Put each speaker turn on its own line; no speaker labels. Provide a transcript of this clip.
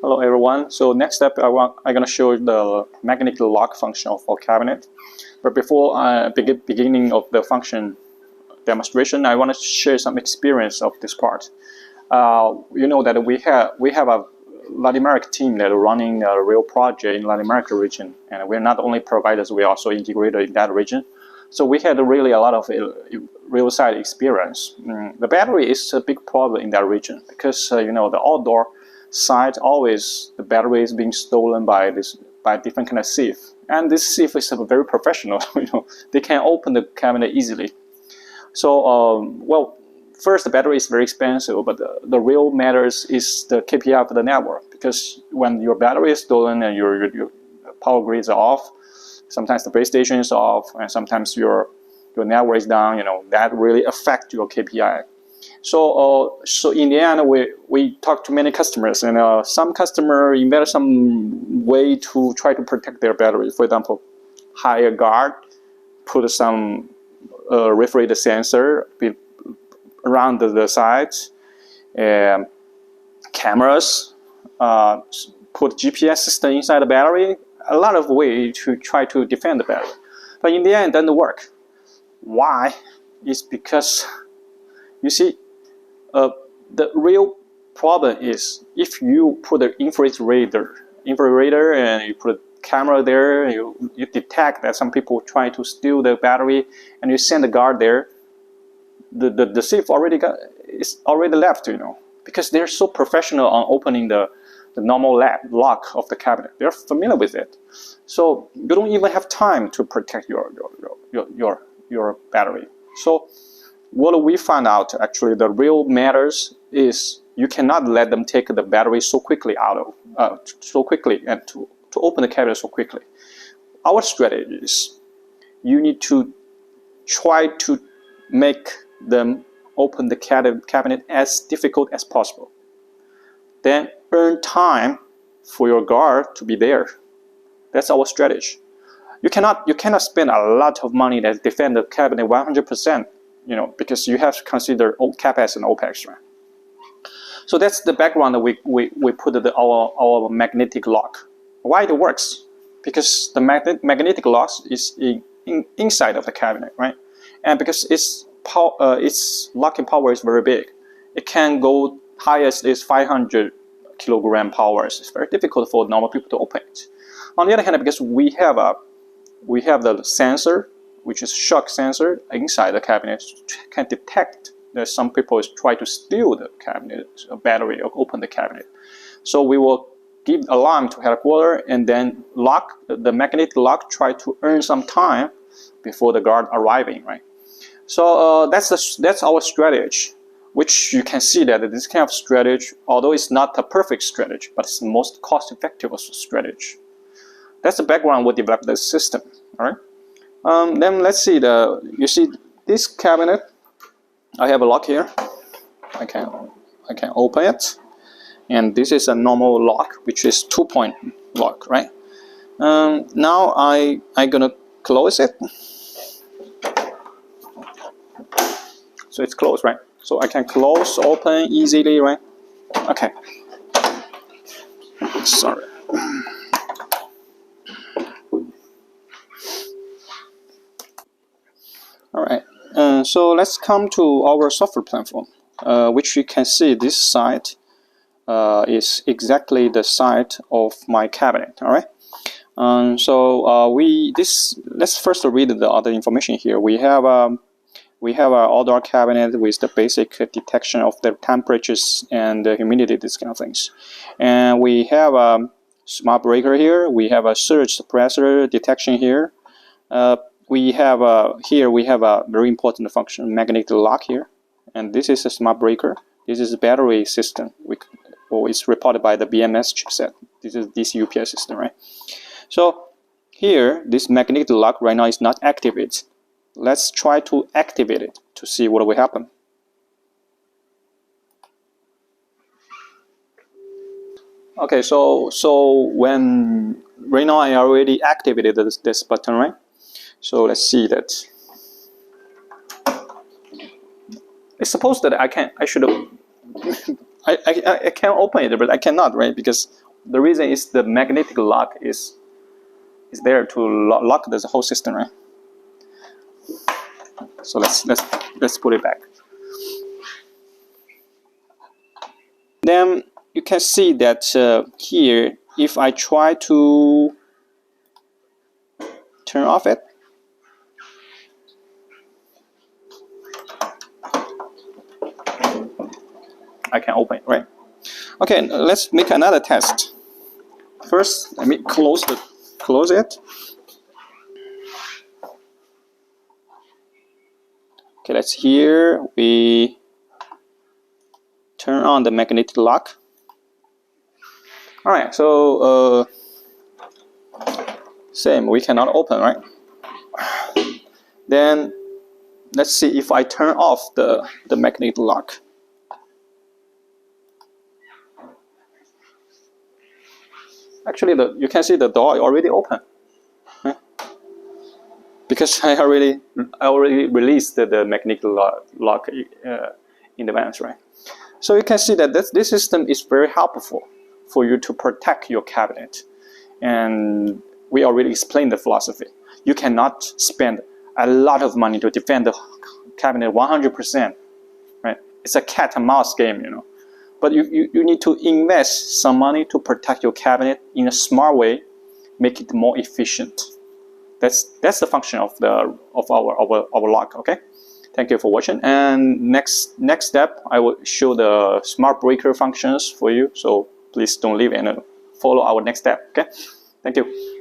Hello everyone. So next step, I'm going to show the magnetic lock function of our cabinet. But before beginning of the function demonstration, I want to share some experience of this part. You know that we have a Latin America team that are running a real project in Latin America region, and we're not only providers, we also integrated in that region. So we had really a lot of real side experience. The battery is a big problem in that region because you know, the outdoor side, always the battery is being stolen by different kind of thief, and this thief is very professional. You know, they can open the cabinet easily. So well, first, the battery is very expensive, but the real matters is the KPI of the network, because when your battery is stolen and your power grids are off, sometimes the base station is off, and sometimes your network is down. You know, that really affects your KPI. So so in the end, we talked to many customers, and some customer invented some way to try to protect their battery. For example, hire a guard, put some refrigerator sensor around the sides, cameras, put GPS system inside the battery. A lot of way to try to defend the battery, but in the end, it doesn't work. Why? It's because, you see, the real problem is if you put an infrared radar and you put a camera there, you detect that some people try to steal the battery, and you send a guard there, the thief is already left, you know, because they're so professional on opening the normal lock of the cabinet. They're familiar with it, so you don't even have time to protect your battery. So what we found out, actually, the real matters is you cannot let them take the battery so quickly and to open the cabinet so quickly. Our strategy is you need to try to make them open the cabinet as difficult as possible. Then earn time for your guard to be there. That's our strategy. You cannot spend a lot of money to defend the cabinet 100%, you know, because you have to consider CapEx and OpEx, right? So that's the background that we put our magnetic lock. Why it works? Because the magnetic lock is inside of the cabinet, right? And because its locking power is very big. It can go highest is 500 kilogram powers. It's very difficult for normal people to open it. On the other hand, because we have the sensor, which is shock sensor inside the cabinet, can detect that some people try to steal the cabinet battery or open the cabinet. So we will give alarm to headquarters, and then lock the magnetic lock, try to earn some time before the guard arriving, right? So that's our strategy, which you can see that this kind of strategy, although it's not a perfect strategy, but it's the most cost-effective strategy. That's the background we developed the system. All right. Then let's see you see this cabinet. I have a lock here. I can open it, and this is a normal lock, which is 2-point lock, right? Now I'm gonna close it. So it's closed, right? So I can close, open easily, right? Okay. Sorry. All right. So let's come to our software platform, which you can see this site is exactly the site of my cabinet. All right. So let's first read the other information here. We have our outdoor cabinet with the basic detection of the temperatures and the humidity, these kind of things. And we have a smart breaker here. We have a surge suppressor detection here. We have a very important function, magnetic lock here. And this is a smart breaker. This is a battery system. It's reported by the BMS chipset. This is DC UPS system, right? So here, this magnetic lock right now is not activated. Let's try to activate it to see what will happen. Okay, so when right now I already activated this button, right? So let's see that. It's supposed that I can open it, but I cannot, right? Because The reason is the magnetic lock is there to lock the whole system, right? So let's put it back. Then you can see that here, if I try to turn off it, I can open it, right? Okay, let's make another test. First, let me close it. Okay, let's here we turn on the magnetic lock. All right, so same, we cannot open, right? Then let's see if I turn off the magnetic lock. Actually, you can see the door already open, because I already released the magnetic lock in advance, right? So you can see that this system is very helpful for you to protect your cabinet, and we already explained the philosophy. You cannot spend a lot of money to defend the cabinet 100%, right? It's a cat and mouse game, you know. But you need to invest some money to protect your cabinet in a smart way, make it more efficient. That's the function of our lock. Okay, thank you for watching. And next step, I will show the smart breaker functions for you. So please don't leave and follow our next step. Okay, thank you.